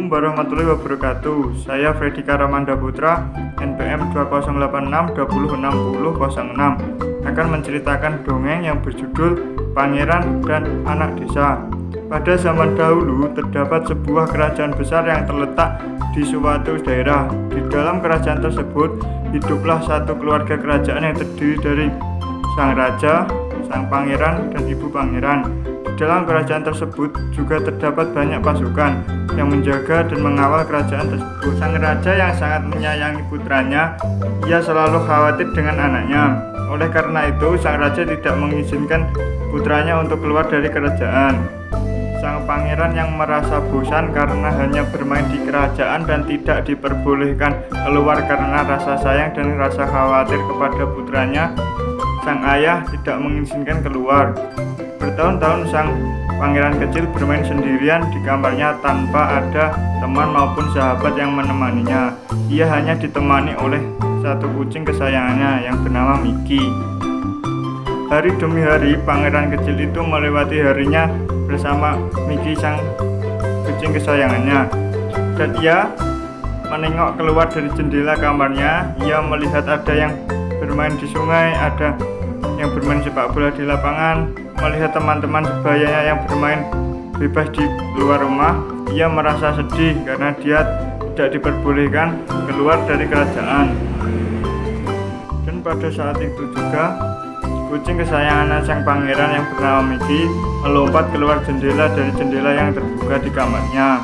Assalamualaikum warahmatullahi wabarakatuh. Saya Freddy Karamanda Putra, NPM 2086206006, akan menceritakan dongeng yang berjudul Pangeran dan Anak Desa. Pada zaman dahulu terdapat sebuah kerajaan besar yang terletak di suatu daerah. Di dalam kerajaan tersebut hiduplah satu keluarga kerajaan yang terdiri dari sang raja, sang pangeran, dan ibu pangeran. Di dalam kerajaan tersebut juga terdapat banyak pasukan yang menjaga dan mengawal kerajaan tersebut. Sang raja yang sangat menyayangi putranya, ia selalu khawatir dengan anaknya. Oleh karena itu, sang raja tidak mengizinkan putranya untuk keluar dari kerajaan. Sang pangeran yang merasa bosan karena hanya bermain di kerajaan dan tidak diperbolehkan keluar karena rasa sayang dan rasa khawatir kepada putranya, sang ayah tidak mengizinkan keluar. Bertahun-tahun sang pangeran kecil bermain sendirian di kamarnya tanpa ada teman maupun sahabat yang menemaninya. Ia hanya ditemani oleh satu kucing kesayangannya yang bernama Mickey. Hari demi hari pangeran kecil itu melewati harinya bersama Mickey, sang kucing kesayangannya. Dan ia menengok keluar dari jendela kamarnya. Ia melihat ada yang bermain di sungai, ada yang bermain sepak bola di lapangan, melihat teman-teman sebayanya yang bermain bebas di luar rumah. Ia merasa sedih karena dia tidak diperbolehkan keluar dari kerajaan. Dan pada saat itu juga kucing kesayangan sang pangeran yang bernama Mickey melompat keluar jendela dari jendela yang terbuka di kamarnya.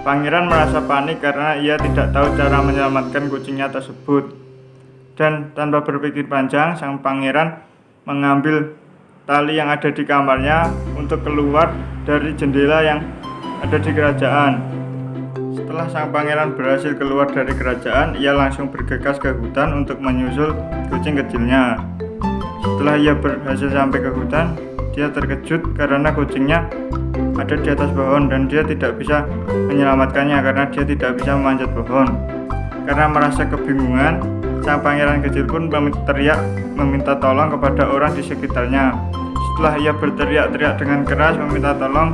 Pangeran merasa panik karena ia tidak tahu cara menyelamatkan kucingnya tersebut. Dan tanpa berpikir panjang, sang pangeran mengambil tali yang ada di kamarnya untuk keluar dari jendela yang ada di kerajaan. Setelah sang pangeran berhasil keluar dari kerajaan, ia langsung bergegas ke hutan untuk menyusul kucing kecilnya. Setelah ia berhasil sampai ke hutan, dia terkejut karena kucingnya ada di atas pohon dan dia tidak bisa menyelamatkannya karena dia tidak bisa memanjat pohon. Karena merasa kebingungan, sang pangeran kecil pun berteriak meminta tolong kepada orang di sekitarnya. Setelah ia berteriak-teriak dengan keras meminta tolong,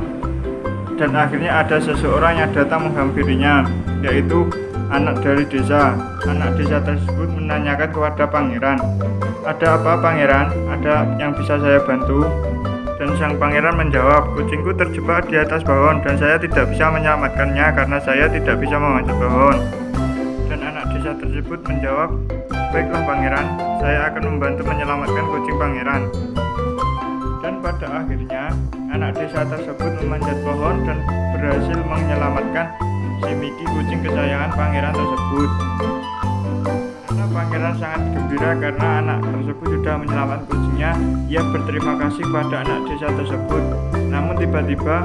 dan akhirnya ada seseorang yang datang menghampirinya, yaitu anak dari desa. Anak desa tersebut menanyakan kepada pangeran, "Ada apa pangeran? Ada yang bisa saya bantu?" Dan sang pangeran menjawab, "Kucingku terjebak di atas pohon dan saya tidak bisa menyelamatkannya karena saya tidak bisa memanjat pohon." Dan anak desa tersebut menjawab, "Baiklah pangeran, saya akan membantu menyelamatkan kucing pangeran." Dan pada akhirnya anak desa tersebut memanjat pohon dan berhasil menyelamatkan si Mickey, kucing kesayangan pangeran tersebut. Karena pangeran sangat gembira karena anak tersebut sudah menyelamatkan kucingnya, ia berterima kasih pada anak desa tersebut. Namun tiba-tiba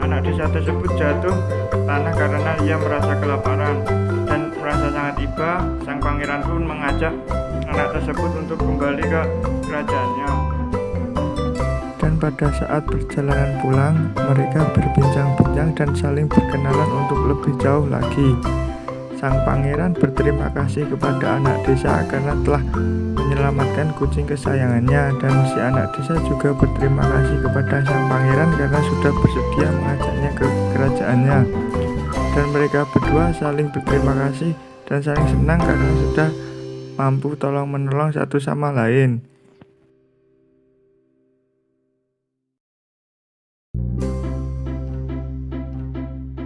anak desa tersebut jatuh ke tanah karena ia merasa kelaparan. Dan merasa sangat iba, sang pangeran pun mengajak anak tersebut untuk kembali ke kerajaannya. Dan pada saat perjalanan pulang, mereka berbincang-bincang dan saling berkenalan untuk lebih jauh lagi. Sang pangeran berterima kasih kepada anak desa karena telah menyelamatkan kucing kesayangannya, dan si anak desa juga berterima kasih kepada sang pangeran karena sudah bersedia mengajaknya ke kerajaannya. Dan mereka berdua saling berterima kasih dan saling senang karena sudah mampu tolong-menolong satu sama lain.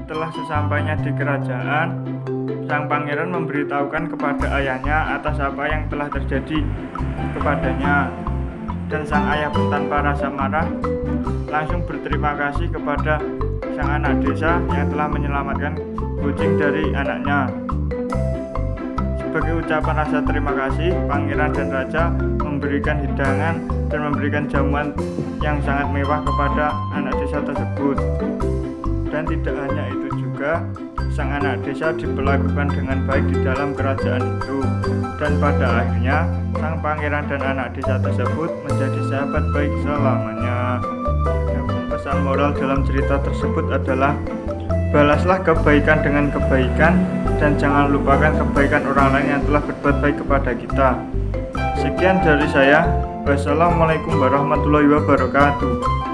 Setelah sesampainya di kerajaan, sang pangeran memberitahukan kepada ayahnya atas apa yang telah terjadi kepadanya. Dan sang ayah pun tanpa rasa marah langsung berterima kasih kepada sang anak desa yang telah menyelamatkan kucing dari anaknya. Sebagai ucapan rasa terima kasih, pangeran dan raja memberikan hidangan dan memberikan jamuan yang sangat mewah kepada anak desa tersebut. Dan tidak hanya itu juga, sang anak desa diperlakukan dengan baik di dalam kerajaan itu. Dan pada akhirnya, sang pangeran dan anak desa tersebut menjadi sahabat baik selamanya. Pesan moral dalam cerita tersebut adalah, balaslah kebaikan dengan kebaikan dan jangan lupakan kebaikan orang lain yang telah berbuat baik kepada kita. Sekian dari saya. Wassalamualaikum warahmatullahi wabarakatuh.